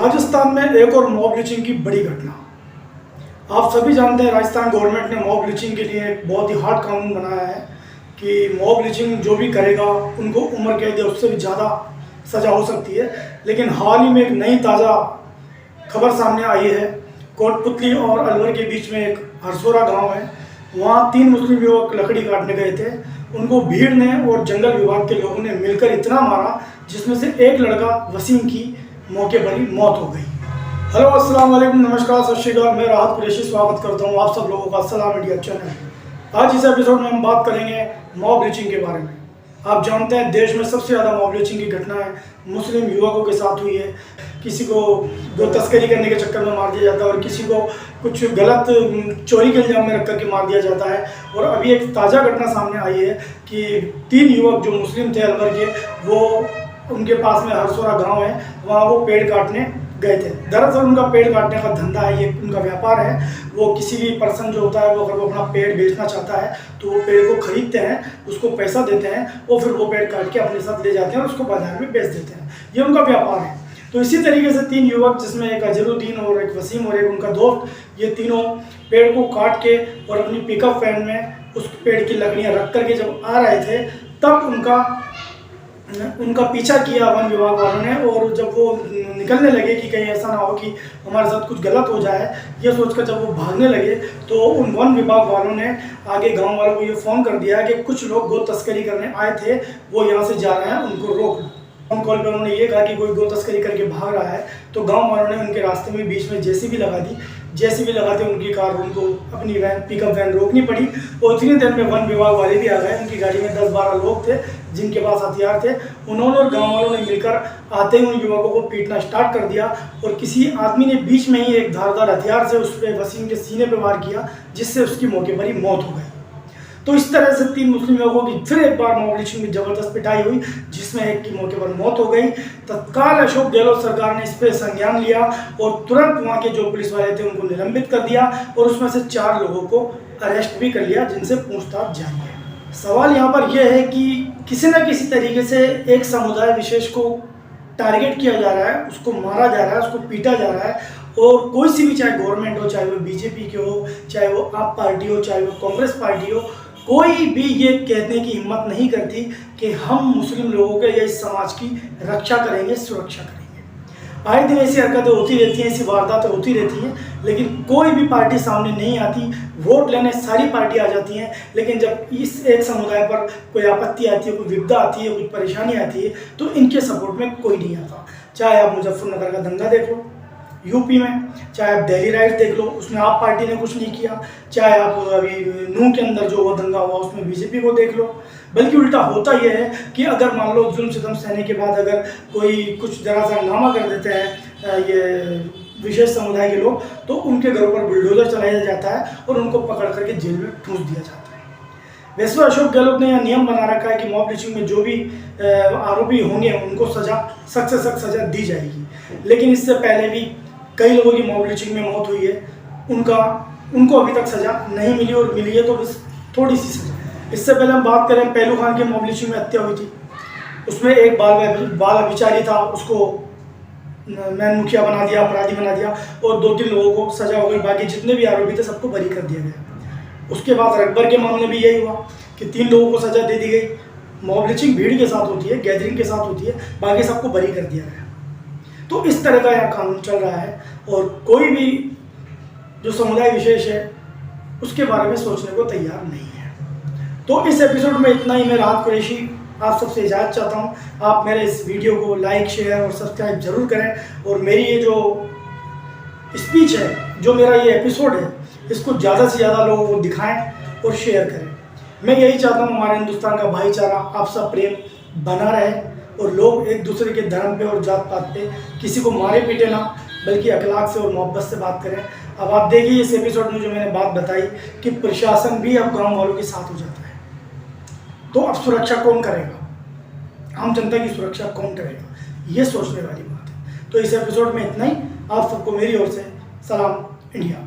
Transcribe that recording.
राजस्थान में एक और मॉब लिंचिंग की बड़ी घटना। आप सभी जानते हैं राजस्थान गवर्नमेंट ने मॉब लिंचिंग के लिए एक बहुत ही हार्ड कानून बनाया है कि मॉब लिंचिंग जो भी करेगा उनको उम्र कैद या उससे भी ज़्यादा सज़ा हो सकती है। लेकिन हाल ही में एक नई ताज़ा खबर सामने आई है। कोटपुतली और अलवर के बीच में एक हरसोरा गांव है, वहाँ 3 मुस्लिम युवक लकड़ी काटने गए थे। उनको भीड़ ने और जंगल विभाग के लोगों ने मिलकर इतना मारा जिसमें से एक लड़का वसीम की मौके पर ही मौत हो गई। हेलो, अस्सलाम वालेकुम, नमस्कार, सत श्री अकाल। मैं राहत कुरैशी स्वागत करता हूँ आप सब लोगों का सलाम इंडिया चैनल। आज इस एपिसोड में हम बात करेंगे मॉब लिंचिंग के बारे में। आप जानते हैं देश में सबसे ज़्यादा मॉब लिंचिंग की घटनाएं मुस्लिम युवकों के साथ हुई है। किसी को गो तस्करी करने के चक्कर में मार दिया जाता है और किसी को कुछ गलत चोरी के इल्जाम में रख करके मार दिया जाता है। और अभी एक ताज़ा घटना सामने आई है कि 3 युवक जो मुस्लिम थे अलवर के, वो उनके पास में हरसोरा गांव है, वहाँ वो पेड़ काटने गए थे। दरअसल उनका पेड़ काटने का धंधा है, ये उनका व्यापार है। वो किसी भी पर्सन जो होता है वो अगर वो अपना पेड़ बेचना चाहता है तो वो पेड़ को खरीदते हैं, उसको पैसा देते हैं और फिर वो पेड़ काट के अपने साथ ले जाते हैं और उसको बाजार में बेच देते हैं। ये उनका व्यापार है। तो इसी तरीके से 3 युवक, जिसमें एक अजरुद्दीन और एक वसीम और एक उनका दोस्त, ये तीनों पेड़ को काट के और अपनी पिकअप वैन में उस पेड़ की लकड़ियाँ रख करके जब आ रहे थे तब उनका पीछा किया वन विभाग वालों ने। और जब वो निकलने लगे कि कहीं ऐसा ना हो कि हमारे साथ कुछ गलत हो जाए, ये सोचकर जब वो भागने लगे तो उन वन विभाग वालों ने आगे गांव वालों को ये फ़ोन कर दिया कि कुछ लोग गो तस्करी करने आए थे, वो यहाँ से जा रहे हैं, उनको रोक लो। फोन कॉल पर उन्होंने ये कहा कि कोई गो तस्करी करके भाग रहा है। तो गांव वालों ने उनके रास्ते में बीच में जेसीबी लगा दी। जेसीबी लगाते उनकी कार, उनको अपनी वैन, पिकअप वैन रोकनी पड़ी। और इतनी देर में वन विभाग वाले भी आ गए। उनकी गाड़ी में 10-12 लोग थे जिनके पास हथियार थे। उन्होंने और गांव वालों ने मिलकर आते ही उन युवकों को पीटना स्टार्ट कर दिया और किसी आदमी ने बीच में ही एक धारदार हथियार से उस पर वसीम के सीने पर वार किया, जिससे उसकी मौके पर ही मौत हो गई। तो इस तरह से 3 मुस्लिम युवकों की फिर एक बार मॉब लिंचिंग में जबरदस्त पिटाई हुई, जिसमें एक की मौके पर मौत हो गई। तत्काल अशोक गहलोत सरकार ने इस पर संज्ञान लिया और तुरंत वहाँ के जो पुलिस वाले थे उनको निलंबित कर दिया और उसमें से 4 लोगों को अरेस्ट भी कर लिया, जिनसे पूछताछ जारी है। सवाल यहाँ पर यह है कि किसी न किसी तरीके से एक समुदाय विशेष को टारगेट किया जा रहा है, उसको मारा जा रहा है, उसको पीटा जा रहा है। और कोई सी भी, चाहे गवर्नमेंट हो, चाहे वो बीजेपी के हो, चाहे वो आप पार्टी हो, चाहे वो कांग्रेस पार्टी हो, कोई भी ये कहने की हिम्मत नहीं करती कि हम मुस्लिम लोगों के या इस समाज की रक्षा करेंगे, सुरक्षा करेंगे। आए दिन ऐसी हरकतें होती रहती हैं, ऐसी वारदातें होती रहती हैं, लेकिन कोई भी पार्टी सामने नहीं आती। वोट लेने सारी पार्टी आ जाती हैं, लेकिन जब इस एक समुदाय पर कोई आपत्ति आती है, कोई विपदा आती है, कोई परेशानी आती है, तो इनके सपोर्ट में कोई नहीं आता। चाहे आप मुजफ्फरनगर का दंगा देख लो यूपी में, चाहे आप दिल्ली राइट देख लो, उसमें आप पार्टी ने कुछ नहीं किया, चाहे आप अभी नूह के अंदर जो वो दंगा हुआ उसमें बीजेपी को देख लो। बल्कि उल्टा होता यह है कि अगर मान लो जुल्म सितम सहने के बाद अगर कोई कुछ जरा सा हंगामा कर देते हैं ये विशेष समुदाय के लोग, तो उनके घरों पर बुलडोजर चलाया जाता है और उनको पकड़ करके जेल में ठूंस दिया जाता है। वैसे अशोक गहलोत ने यह नियम बना रखा है कि मॉब लिंचिंग में जो भी आरोपी होंगे उनको सख्त से सख्त सजा दी जाएगी। लेकिन इससे पहले भी कई लोगों की मॉब लिंचिंग में मौत हुई है, उनको अभी तक सज़ा नहीं मिली, और मिली है तो बस थोड़ी सी सज़ा। इससे पहले हम बात करें, पहलू खान की मॉब लिंचिंग में हत्या हुई थी। उसमें एक बाल अभिचारी था, उसको मैन मुखिया बना दिया, अपराधी बना दिया और 2-3 लोगों को सज़ा हो गई। बाकी जितने भी आरोपी थे सबको बरी कर दिया गया। उसके बाद रकबर के मामले में यही हुआ कि 3 लोगों को सज़ा दे दी गई। मॉब लिंचिंग भीड़ के साथ होती है, गैदरिंग के साथ होती है, बाकी सबको बरी कर दिया गया। तो इस तरह का यहाँ कानून चल रहा है और कोई भी जो समुदाय विशेष है उसके बारे में सोचने को तैयार नहीं है। तो इस एपिसोड में इतना ही। मैं राहत कुरैशी आप सबसे इजाज़त चाहता हूँ। आप मेरे इस वीडियो को लाइक, शेयर और सब्सक्राइब जरूर करें और मेरी ये जो स्पीच है, जो मेरा ये एपिसोड है, इसको ज़्यादा से ज़्यादा लोगों को दिखाएं और शेयर करें। मैं यही चाहता हूँ हमारे हिंदुस्तान का भाईचारा, आपसा प्रेम बना रहे और लोग एक दूसरे के धर्म पे और जात पात पे किसी को मारे पीटे ना, बल्कि अखलाक से और मोहब्बत से बात करें। अब आप देखिए इस एपिसोड में जो मैंने बात बताई कि प्रशासन भी अब गांव वालों के साथ हो जाता है, तो अब सुरक्षा कौन करेगा, आम जनता की सुरक्षा कौन करेगा, ये सोचने वाली बात है। तो इस एपिसोड में इतना ही। आप सबको मेरी ओर से सलाम इंडिया।